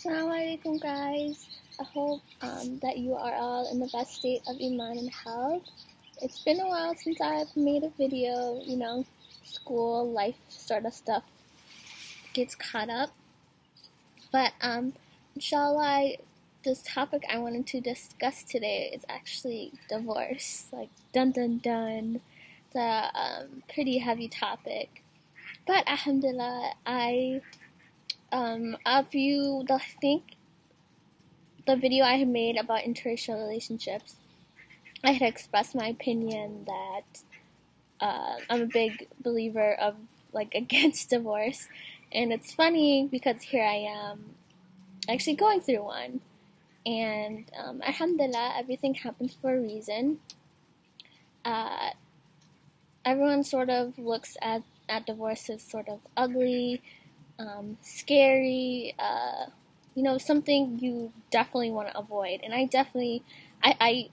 Assalamu alaikum, guys. I hope that you are all in the best state of iman and health. It's been a while since I've made a video, school, life sort of stuff gets caught up. But inshallah, this topic I wanted to discuss today is actually divorce. Like, dun dun dun. It's a pretty heavy topic. But Alhumdilah, I think the video I had made about interracial relationships, I had expressed my opinion that I'm a big believer of, against divorce. And it's funny because here I am actually going through one. And Alhamdulillah, everything happens for a reason. Everyone sort of looks at divorce as sort of ugly, scary, something you definitely want to avoid. And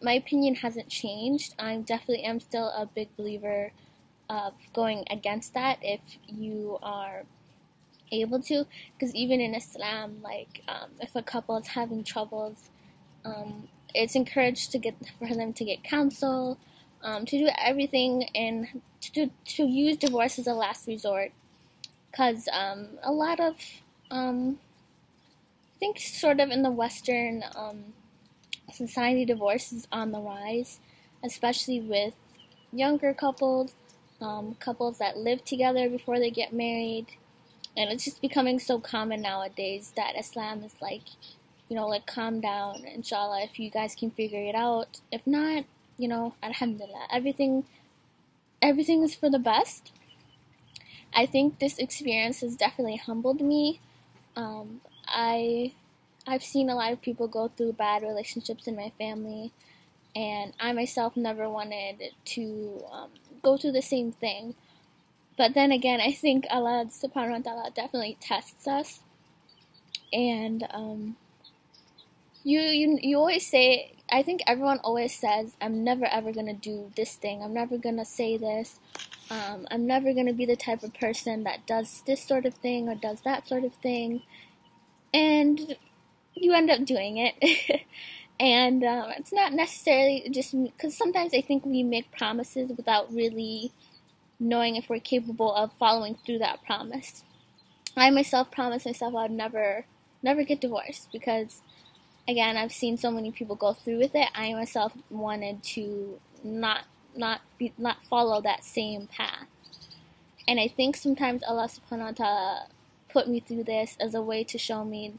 my opinion hasn't changed. I definitely am still a big believer of going against that if you are able to, because even in Islam, if a couple is having troubles, it's encouraged for them to get counsel, to do everything, and to use divorce as a last resort. Because a lot of, I think sort of in the Western society, divorce is on the rise, especially with younger couples, couples that live together before they get married. And it's just becoming so common nowadays that Islam is calm down, inshallah, if you guys can figure it out. If not, alhamdulillah, everything is for the best. I think this experience has definitely humbled me. I've seen a lot of people go through bad relationships in my family, and I myself never wanted to go through the same thing. But then again, I think Allah Subhana Wa Tala definitely tests us. And you always say, I think everyone always says, I'm never ever going to do this thing. I'm never going to say this. I'm never going to be the type of person that does this sort of thing or does that sort of thing. And you end up doing it. And it's not necessarily just because sometimes I think we make promises without really knowing if we're capable of following through that promise. I myself promised myself I would never get divorced because, again, I've seen so many people go through with it. I myself wanted to not follow that same path. And I think sometimes Allah Subhana Wa Ta'ala put me through this as a way to show me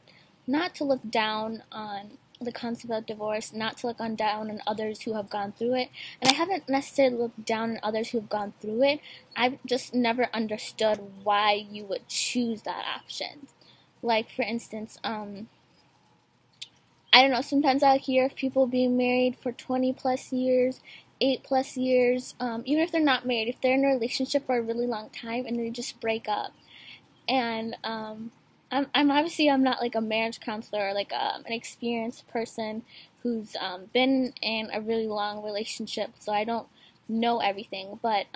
not to look down on the concept of divorce, not to look down on others who have gone through it. And I haven't necessarily looked down on others who have gone through it. I've just never understood why you would choose that option. Like, for instance, I don't know, sometimes I hear of people being married for 20 plus years, 8 plus years, even if they're not married, if they're in a relationship for a really long time and they just break up. And I'm obviously not like a marriage counselor or like an experienced person who's been in a really long relationship, so I don't know everything. But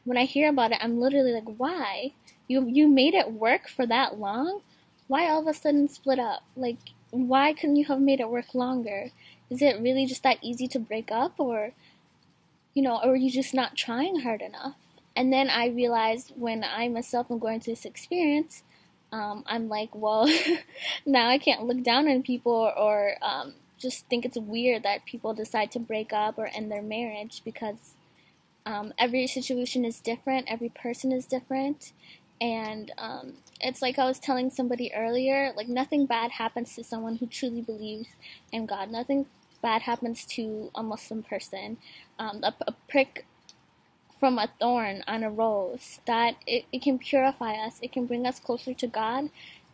when I hear about it, I'm literally like, why? You made it work for that long? Why all of a sudden split up? Like, why couldn't you have made it work longer? Is it really just that easy to break up, or are you just not trying hard enough? And then I realized when I myself am going through this experience, I'm like, well, now I can't look down on people or just think it's weird that people decide to break up or end their marriage, because every situation is different, every person is different, and it's like I was telling somebody earlier, like, nothing bad happens to someone who truly believes in God. Nothing bad happens to a Muslim person. A prick from a thorn on a rose, that it can purify us, it can bring us closer to God,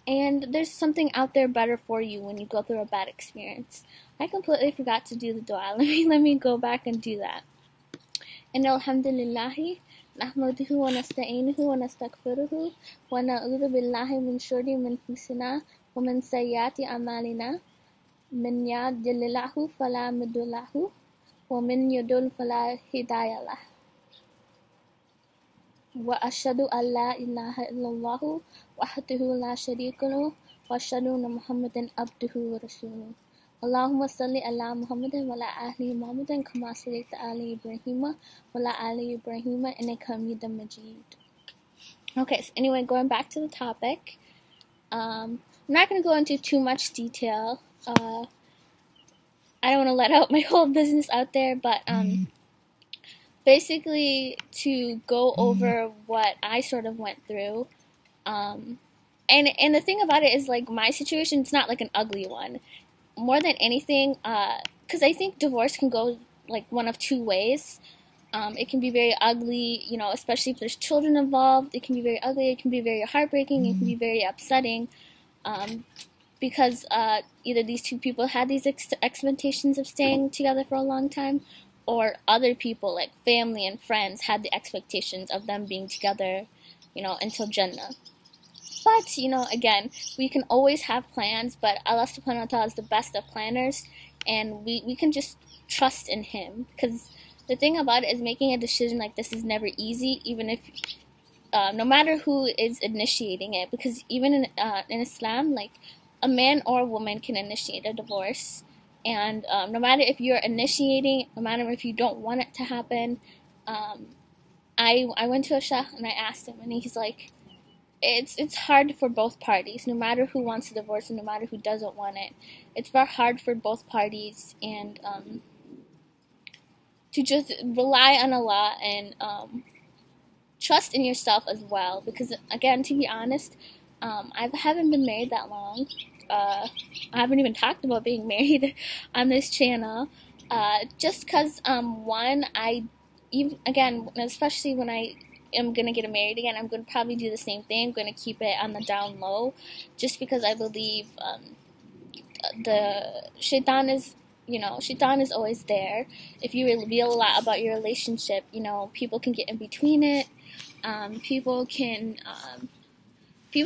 and there's something out there better for you when you go through a bad experience. I completely forgot to do the dua. Let me go back and do that. And Alhumdilah, nahmaduhu wa nasta'inuhu wa nastaghfiruhu wa na'udhu billahi min shururi anfusina wa min sayyiati a'malina, man yahdihillahu fala mudilla lahu wa man yudlil fala hadiya lahu. Wa ashhadu an la ilaha illallah wahdahu la sharika lahu wa ashhadu anna Muhammadan abduhu wa rasuluh. Allahumma salli ala Muhammadin wa ala ahli Muhammadin kama sallaita ala Ibrahim wa ala ali Ibrahim innaka Hamidum Majid. Okay, so anyway, going back to the topic, I'm not going to go into too much detail. I don't want to let out my whole business out there, but basically to go over what I sort of went through. And the thing about it is, like, my situation, it's not like an ugly one. More than anything, because I think divorce can go like one of two ways. It can be very ugly, you know, especially if there's children involved. It can be very ugly. It can be very heartbreaking. It can be very upsetting, because either these two people had these expectations of staying together for a long time, or other people, like family and friends, had the expectations of them being together, you know, until Jannah. But, you know, again, we can always have plans, but Allah Subhana Wa Tala is the best of planners, and we can just trust in Him, because the thing about it is making a decision like this is never easy, even if, no matter who is initiating it, because even in Islam, like, a man or a woman can initiate a divorce, and no matter if you're initiating, no matter if you don't want it to happen, I went to a sheikh and I asked him, and he's like, it's hard for both parties, no matter who wants a divorce and no matter who doesn't want it. It's very hard for both parties, and to just rely on Allah and trust in yourself as well. Because, again, to be honest, I haven't been married that long. I haven't even talked about being married on this channel. Just because, one, again, especially when I am going to get married again, I'm going to probably do the same thing. I'm going to keep it on the down low, just because I believe the shaitan is, you know, shaitan is always there. If you reveal a lot about your relationship, you know, people can get in between it. People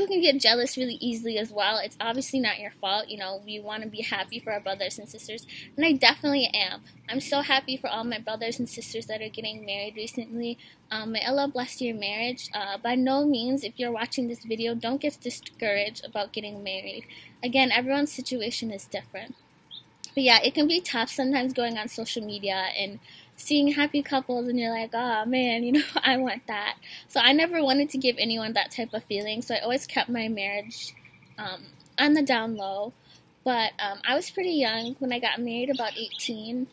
can get jealous really easily as well. It's obviously not your fault. You know, we want to be happy for our brothers and sisters, and I definitely am. I'm so happy for all my brothers and sisters that are getting married recently. May Allah bless your marriage. By no means, if you're watching this video, don't get discouraged about getting married. Again, everyone's situation is different. But yeah, it can be tough sometimes going on social media and seeing happy couples, and you're like, oh man, you know, I want that. So I never wanted to give anyone that type of feeling, so I always kept my marriage on the down low. But I was pretty young when I got married, about 18,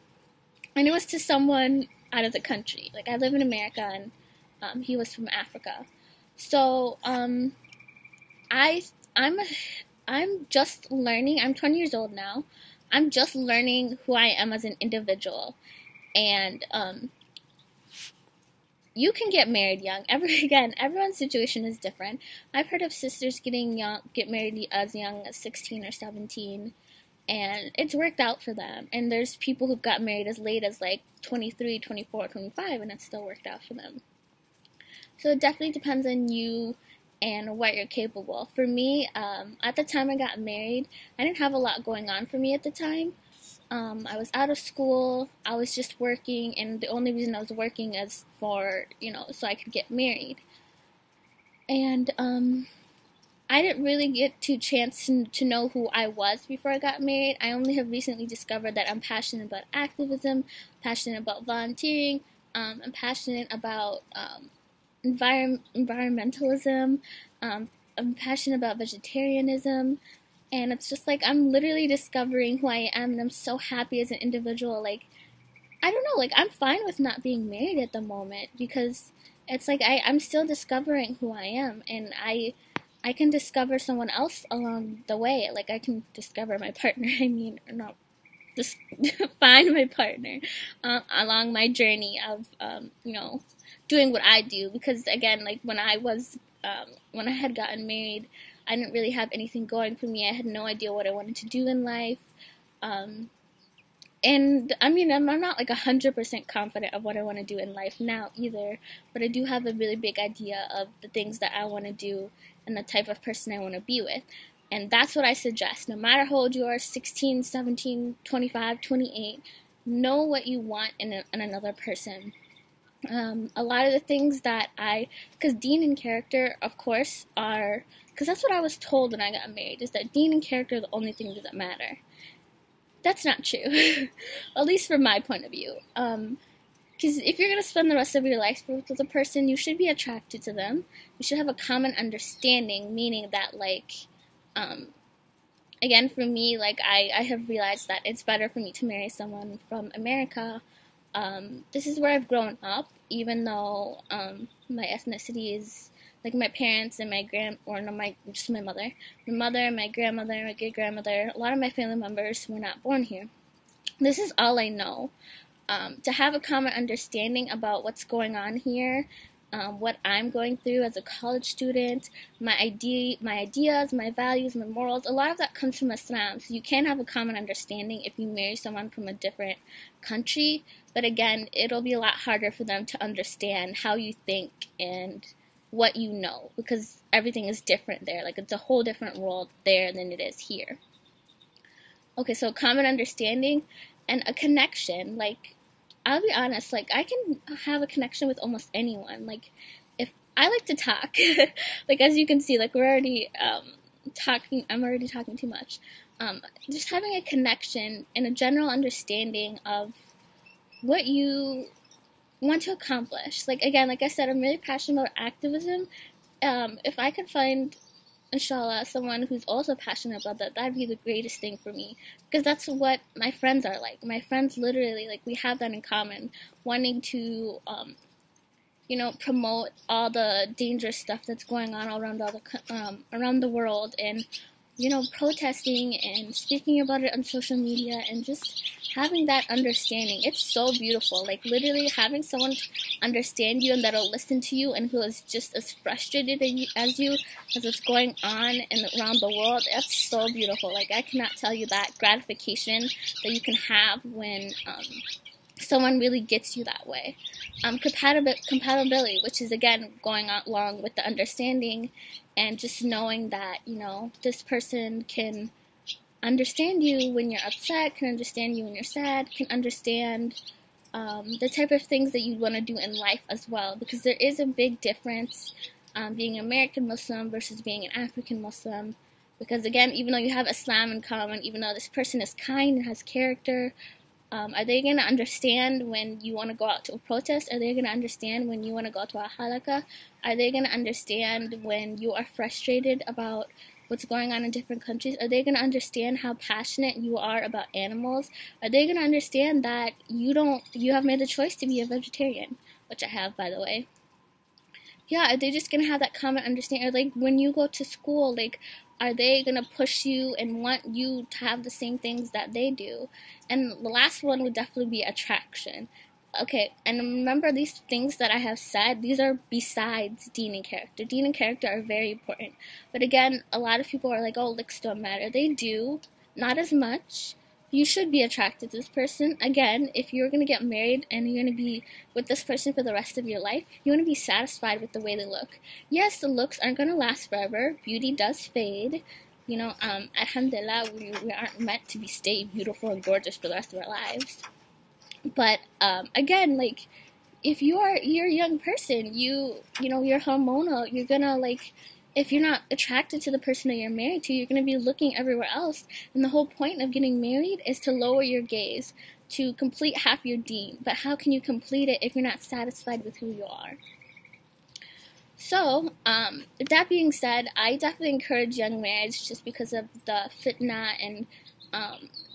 and it was to someone out of the country. Like, I live in America, and he was from Africa. So I'm just learning. I'm 20 years old now. I'm just learning who I am as an individual. And you can get married young. Everyone's situation is different. I've heard of sisters get married as young as 16 or 17, and it's worked out for them. And there's people who've got married as late as like 23, 24, 25, and it's still worked out for them. So it definitely depends on you and what you're capable. For me, at the time I got married, I didn't have a lot going on for me at the time. I was out of school, I was just working, and the only reason I was working is for, you know, so I could get married. And I didn't really get to chance to know who I was before I got married. I only have recently discovered that I'm passionate about activism, passionate about volunteering, I'm passionate about environmentalism, I'm passionate about vegetarianism. And it's just like, I'm literally discovering who I am, and I'm so happy as an individual. Like, I don't know, like, I'm fine with not being married at the moment, because it's like, I'm still discovering who I am, and I can discover someone else along the way. Like, I can discover my partner, or not, just find my partner along my journey of, you know, doing what I do. Because, again, like, when I had gotten married, I didn't really have anything going for me. I had no idea what I wanted to do in life. And, I mean, I'm not like 100% confident of what I want to do in life now either. But I do have a really big idea of the things that I want to do and the type of person I want to be with. And that's what I suggest. No matter how old you are, 16, 17, 25, 28, know what you want in another person. A lot of the things that because deen and character, of course, are because that's what I was told when I got married, is that deen and character are the only things that matter. That's not true, at least from my point of view. Because if you're going to spend the rest of your life with a person, you should be attracted to them. You should have a common understanding, meaning that, like, again, for me, like, I have realized that it's better for me to marry someone from America. This is where I've grown up, even though my ethnicity is, like, my parents and my just my mother, my grandmother, my great-grandmother, a lot of my family members were not born here. This is all I know. To have a common understanding about what's going on here, what I'm going through as a college student, my ideas, my values, my morals, a lot of that comes from Islam. So you can have a common understanding if you marry someone from a different country. But again, it'll be a lot harder for them to understand how you think and what you know, because everything is different there. Like, it's a whole different world there than it is here. Okay, so common understanding and a connection. Like, I'll be honest, like, I can have a connection with almost anyone. Like, if I like to talk, like, as you can see, like, we're already talking, I'm already talking too much. Just having a connection and a general understanding of what you want to accomplish. Like, again, like I said, I'm really passionate about activism. If I could find, inshallah, someone who's also passionate about that, that'd be the greatest thing for me, because that's what my friends are like. My friends literally, like, we have that in common, wanting to, promote all the dangerous stuff that's going on around the world, and, protesting and speaking about it on social media, and just having that understanding. It's so beautiful. Like, literally having someone understand you and that'll listen to you and who is just as frustrated as you as what's going on around the world. That's so beautiful. Like, I cannot tell you that gratification that you can have when someone really gets you that way. Compatibility, which is, again, going along with the understanding and just knowing that, this person can understand you when you're upset, can understand you when you're sad, can understand the type of things that you want to do in life as well, because there is a big difference being an American Muslim versus being an African Muslim, because, again, even though you have Islam in common, even though this person is kind and has character, are they going to understand when you want to go out to a protest? Are they going to understand when you want to go to a halakah? Are they going to understand when you are frustrated about what's going on in different countries? Are they going to understand how passionate you are about animals? Are they going to understand that you have made the choice to be a vegetarian, which I have, by the way? Yeah, are they just going to have that common understanding? Or, like, when you go to school, like, are they going to push you and want you to have the same things that they do? And the last one would definitely be attraction. Okay, and remember, these things that I have said, these are besides deen and character. Deen and character are very important. But again, a lot of people are like, oh, looks don't matter. They do. Not as much. You should be attracted to this person. Again, if you're going to get married and you're going to be with this person for the rest of your life, you want to be satisfied with the way they look. Yes, the looks aren't going to last forever. Beauty does fade. Alhumdilah, we aren't meant to stay beautiful and gorgeous for the rest of our lives. But, again, like, if you're a young person, you're hormonal, you're gonna, like, if you're not attracted to the person that you're married to, you're gonna be looking everywhere else. And the whole point of getting married is to lower your gaze, to complete half your deen. But how can you complete it if you're not satisfied with who you are? So, that being said, I definitely encourage young marriage just because of the fitna and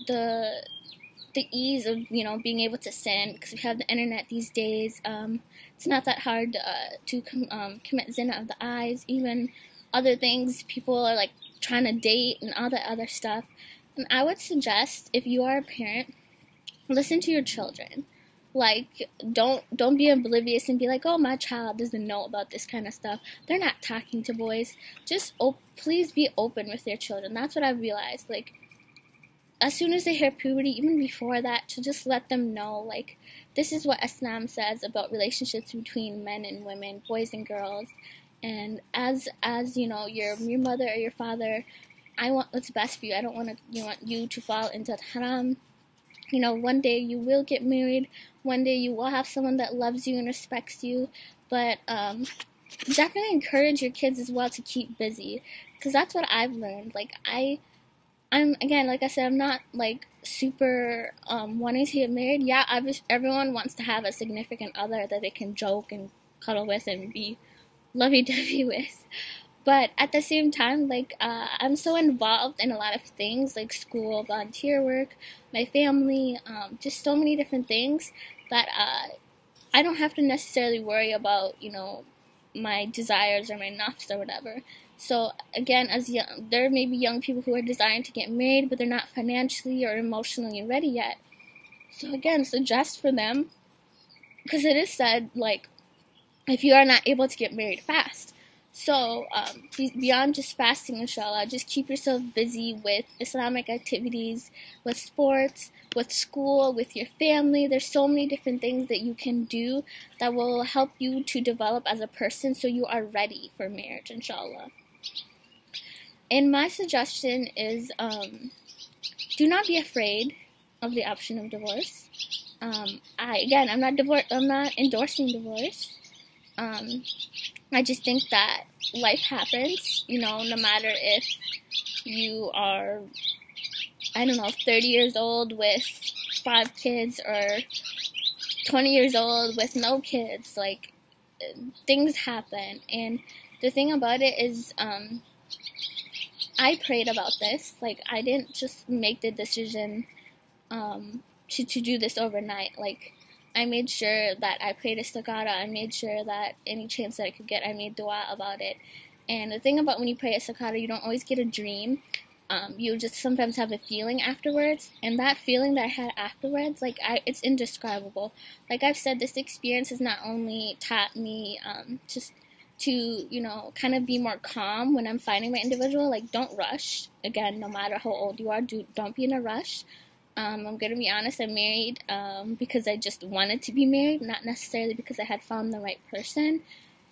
the ease of, being able to sin, because we have the internet these days. It's not that hard to commit zina of the eyes, even other things. People are, like, trying to date and all that other stuff. And I would suggest, if you are a parent, listen to your children. Like, don't be oblivious and be like, oh, my child doesn't know about this kind of stuff. They're not talking to boys. Just please be open with your children. That's what I've realized. Like, as soon as they hit puberty, even before that, to just let them know, like, this is what Islam says about relationships between men and women, boys and girls. And as your mother or your father, I want what's best for you. I don't want you to fall into haram. One day you will get married. One day you will have someone that loves you and respects you. But definitely encourage your kids as well to keep busy, because that's what I've learned. Like, I'm, again, like I said, I'm not, like, super wanting to get married. Yeah, everyone wants to have a significant other that they can joke and cuddle with and be lovey-dovey with. But at the same time, like, I'm so involved in a lot of things, like school, volunteer work, my family, just so many different things that I don't have to necessarily worry about, my desires or my nafs or whatever. So again, there may be young people who are desiring to get married, but they're not financially or emotionally ready yet. So again, suggest for them, because it is said, like, if you are not able to get married, fast. So beyond just fasting, inshallah, just keep yourself busy with Islamic activities, with sports, with school, with your family. There's so many different things that you can do that will help you to develop as a person so you are ready for marriage, inshallah. And my suggestion is, do not be afraid of the option of divorce. I'm not endorsing divorce. I just think that life happens, no matter if you are, 30 years old with 5 kids or 20 years old with no kids. Like, things happen. And the thing about it is, I prayed about this. Like, I didn't just make the decision to do this overnight. Like, I made sure that I prayed istikhara. I made sure that any chance that I could get, I made dua about it. And the thing about when you pray istikhara, you don't always get a dream. You just sometimes have a feeling afterwards. And that feeling that I had afterwards, it's indescribable. Like I've said, this experience has not only taught me just to, kind of be more calm when I'm finding my individual. Like, don't rush. Again, no matter how old you are, don't be in a rush. I'm going to be honest, I married because I just wanted to be married, not necessarily because I had found the right person.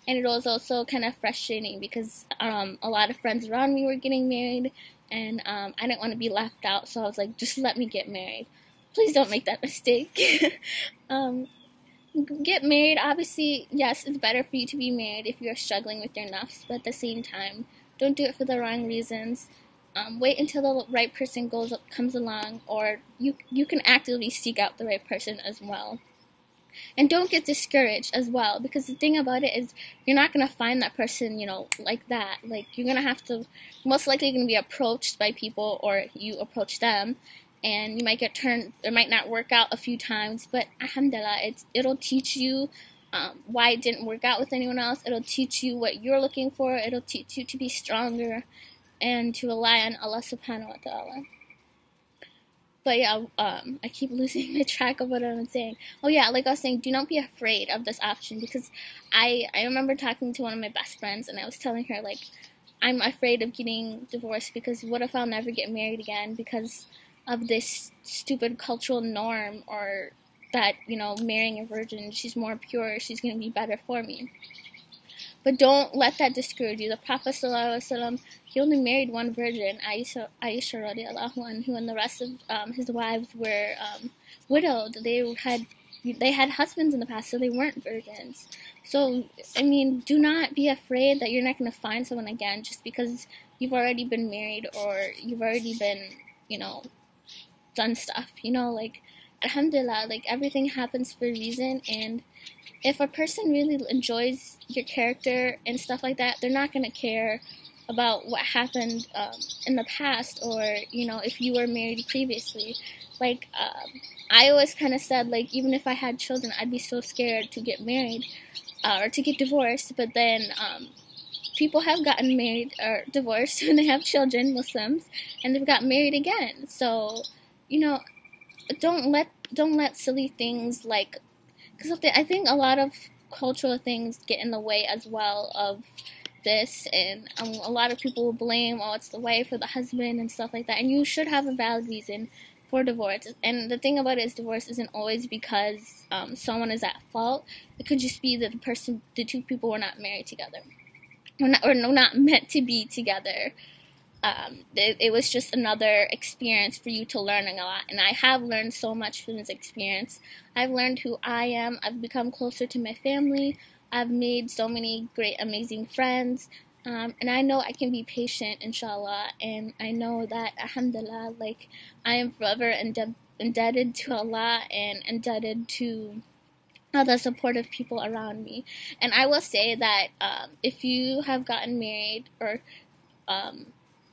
And it was also kind of frustrating because a lot of friends around me were getting married, and I didn't want to be left out, so I was like, just let me get married. Please don't make that mistake. Get married, obviously, yes, it's better for you to be married if you're struggling with your nafs, but at the same time, don't do it for the wrong reasons. Wait until the right person comes along, or you can actively seek out the right person as well. And don't get discouraged as well, because the thing about it is you're not going to find that person, like that. Like, you're going to have to, most likely going to be approached by people, or you approach them, and you might get turned, it might not work out a few times, but Alhumdilah, it'll teach you why it didn't work out with anyone else. It'll teach you what you're looking for. It'll teach you to be stronger and to rely on Allah Subhana Wa Tala. But yeah, I keep losing the track of what I'm saying. Oh yeah, like I was saying, do not be afraid of this option, because I remember talking to one of my best friends, and I was telling her, like, I'm afraid of getting divorced because what if I'll never get married again because of this stupid cultural norm, or that, marrying a virgin, she's more pure, she's going to be better for me. But don't let that discourage you. The Prophet ﷺ, he only married one virgin, Aisha radiallahu anha, and the rest of his wives were widowed. They had husbands in the past, so they weren't virgins. So, do not be afraid that you're not going to find someone again just because you've already been married, or you've already been, done stuff. Alhamdulillah, everything happens for a reason, and if a person really enjoys your character and stuff like that, they're not going to care about what happened in the past, or, if you were married previously. I always kind of said, even if I had children, I'd be so scared to get married or to get divorced. But then people have gotten married or divorced when they have children, Muslims, and they've got married again. So, don't let silly things because I think a lot of cultural things get in the way as well of this, and a lot of people will blame, it's the wife or the husband and stuff like that, and you should have a valid reason for divorce. And the thing about it is, divorce isn't always because someone is at fault. It could just be that the two people were not married together, or not meant to be together. It was just another experience for you to learn a lot, and I have learned so much from this experience. I've learned who I am. I've become closer to my family. I've made so many great, amazing friends. And I know I can be patient, inshallah, and I know that, alhamdulillah, like, I am forever indebted to Allah and indebted to all the supportive people around me. And I will say that if you have gotten married or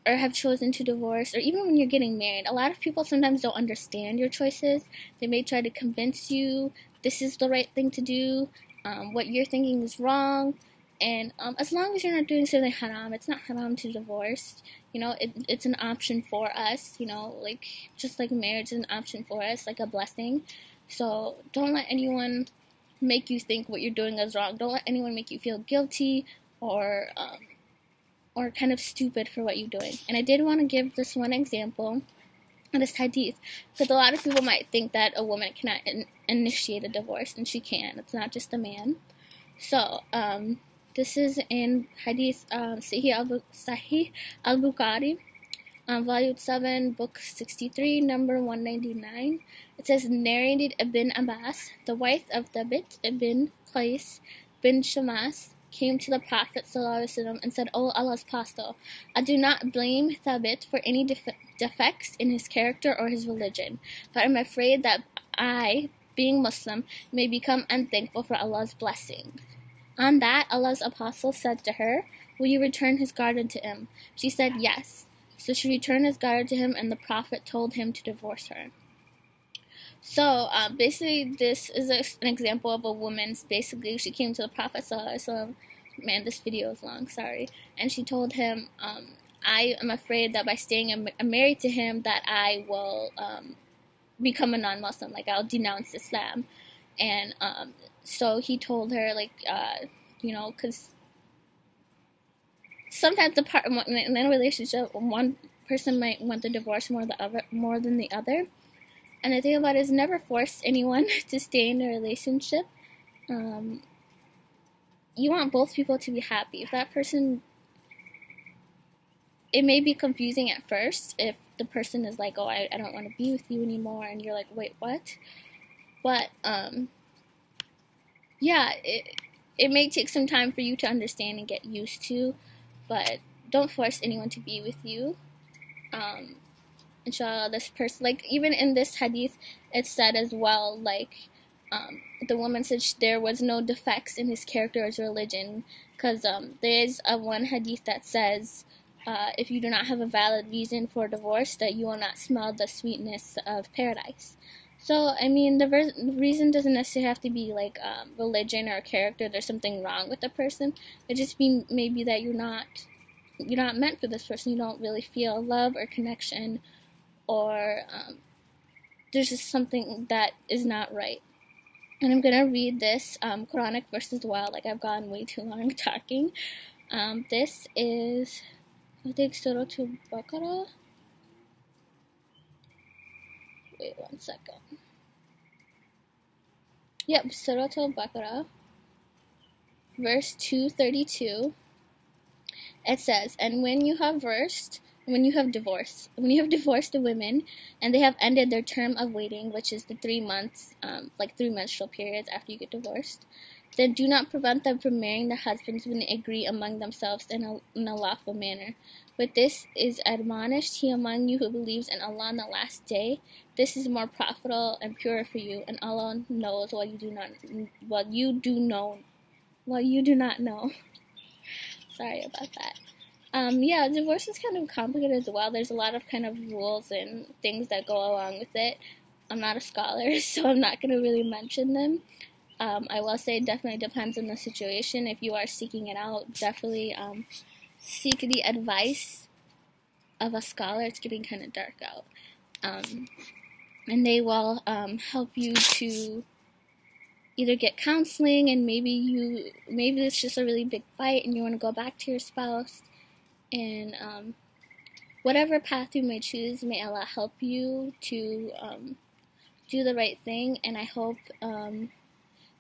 have chosen to divorce, or even when you're getting married, a lot of people sometimes don't understand your choices. They may try to convince you this is the right thing to do, what you're thinking is wrong. And as long as you're not doing something haram, it's not haram to divorce. You know, it's an option for us, you know, like, just like marriage is an option for us, like a blessing. So don't let anyone make you think what you're doing is wrong. Don't let anyone make you feel guilty or kind of stupid for what you're doing. And I did want to give this one example in this hadith, because a lot of people might think that a woman cannot initiate a divorce, and she can. It's not just a man. So, this is in hadith Sahih al-Bukhari, volume 7, book 63, number 199. It says, narrated Ibn Abbas, the wife of Thabit ibn Qais bin Shamas, came to the Prophet ﷺ and said, O Allah's Apostle, I do not blame Thabit for any defects in his character or his religion, but I'm afraid that I, being Muslim, may become unthankful for Allah's blessing. On that, Allah's Apostle said to her, will you return his garden to him? She said, yes. So she returned his garden to him, and the Prophet told him to divorce her. So, basically, this is an example of a woman. Basically, she came to the Prophet ﷺ. Man, this video is long, sorry. And she told him, I am afraid that by staying married to him, that I will become a non-Muslim. Like, I'll denounce Islam. And so he told her, like, you know, because sometimes in a relationship, one person might want the divorce more than the other. And the thing about it is, never force anyone to stay in a relationship. You want both people to be happy. If that person, it may be confusing at first if the person is like, oh, I don't want to be with you anymore, and you're like, wait, what? But, yeah, it may take some time for you to understand and get used to, but don't force anyone to be with you. Inshallah, this person, like, even in this hadith, it said as well, like, the woman said there was no defects in his character or his religion, because there's one hadith that says, if you do not have a valid reason for divorce, that you will not smell the sweetness of paradise. So, I mean, the reason doesn't necessarily have to be, like, religion or character. There's something wrong with the person. It just maybe that you're not meant for this person. You don't really feel love or connection, or there's just something that is not right. And I'm going to read this Quranic verse as well. Like, I've gone way too long talking. This is, I think, Surah al-Baqarah. Wait 1 second. Yep, Surah al-Baqarah, verse 232. It says, and when you have divorced the women, and they have ended their term of waiting, which is the 3 months, like 3 menstrual periods after you get divorced, then do not prevent them from marrying their husbands when they agree among themselves in a lawful manner. With this is admonished he among you who believes in Allah on the last day. This is more profitable and purer for you, and Allah knows what you do not know. Sorry about that. Yeah, divorce is kind of complicated as well. There's a lot of kind of rules and things that go along with it. I'm not a scholar, so I'm not going to really mention them. I will say it definitely depends on the situation. If you are seeking it out, definitely seek the advice of a scholar. It's getting kind of dark out. And they will help you to either get counseling, and maybe it's just a really big fight and you want to go back to your spouse. And whatever path you may choose, may Allah help you to do the right thing. And I hope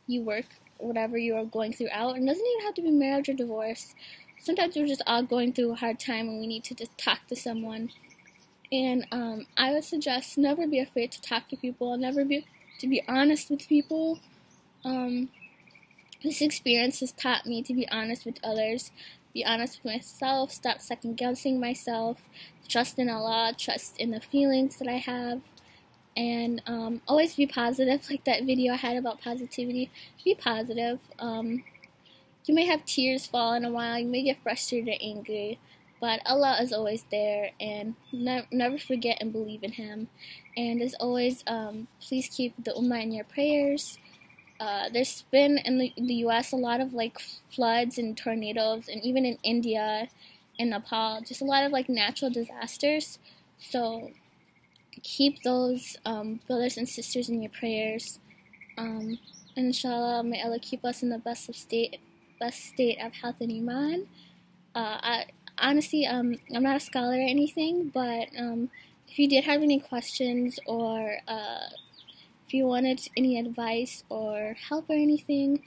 you work whatever you are going through out. And it doesn't even have to be marriage or divorce. Sometimes we're just all going through a hard time and we need to just talk to someone. And I would suggest never be afraid to talk to people, to be honest with people. This experience has taught me to be honest with others, be honest with myself, stop second-guessing myself, trust in Allah, trust in the feelings that I have, and always be positive. Like that video I had about positivity, be positive. You may have tears fall in a while, you may get frustrated or angry, but Allah is always there, and never forget and believe in Him. And as always, please keep the Ummah in your prayers. There's been in the U.S. a lot of like floods and tornadoes, and even in India and Nepal, just a lot of like natural disasters. So keep those brothers and sisters in your prayers. And inshallah, may Allah keep us in the best state of health and iman. Honestly, I'm not a scholar or anything, but if you did have any questions, or if you wanted any advice or help or anything,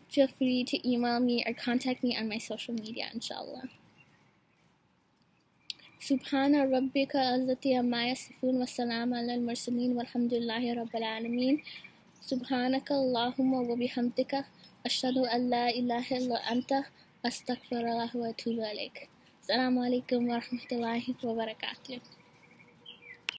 feel free to email me or contact me on my social media, inshallah. Subhana rabbika izzati amma yasifun wa salam ala al-mursalin walhamdulillahi rabbil alameen. Subhanaka Allahumma wa bihamdika ashhadu an la ilaha illa anta astaghfiruka wa atubu ilaik. Assalamu alaykum warahmutlahi wabarakatuh.